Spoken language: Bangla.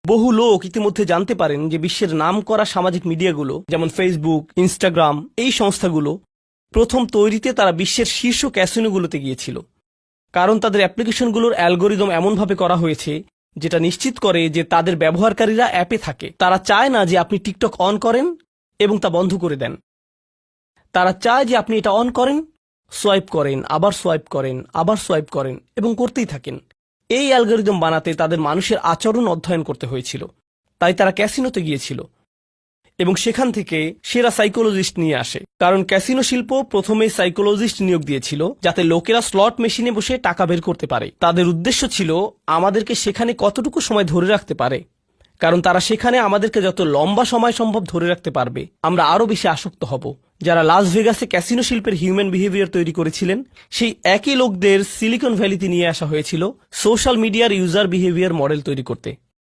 বহু লোক ইতিমধ্যে জানতে পারেন যে বিশ্বের নামকরা সামাজিক মিডিয়াগুলো যেমন ফেসবুক, ইনস্টাগ্রাম এই সংস্থাগুলো প্রথম তৈরিতে তারা বিশ্বের শীর্ষ ক্যাসিনোগুলোতে গিয়েছিল, কারণ তাদের অ্যাপ্লিকেশনগুলোর অ্যালগোরিদম এমনভাবে করা হয়েছে যেটা নিশ্চিত করে যে তাদের ব্যবহারকারীরা অ্যাপে থাকে। তারা চায় না যে আপনি টিকটক অন করেন এবং তা বন্ধ করে দেন। তারা চায় যে আপনি এটা অন করেন, সোয়াইপ করেন, আবার সোয়াইপ করেন, আবার সোয়াইপ করেন এবং করতেই থাকেন। এই অ্যালগোরিদম বানাতে তাদের মানুষের আচরণ অধ্যয়ন করতে হয়েছিল। তাই তারা ক্যাসিনোতে গিয়েছিল এবং সেখান থেকে সেরা সাইকোলজিস্ট নিয়ে আসে, কারণ ক্যাসিনো শিল্প প্রথমে সাইকোলজিস্ট নিয়োগ দিয়েছিল যাতে লোকেরা স্লট মেশিনে বসে টাকা বের করতে পারে। তাদের উদ্দেশ্য ছিল আমাদেরকে সেখানে কতটুকু সময় ধরে রাখতে পারে, কারণ তারা সেখানে আমাদেরকে যত লম্বা সময় সম্ভব ধরে রাখতে পারবে আমরা আরও বেশি আসক্ত হব। যারা লাস ভেগাসে ক্যাসিনো শিল্পের হিউম্যান বিহেভিয়ার তৈরি করেছিলেন সেই একই লোকদের সিলিকন ভ্যালিতে নিয়ে আসা হয়েছিল সোশ্যাল মিডিয়ার ইউজার বিহেভিয়ার মডেল তৈরি করতে।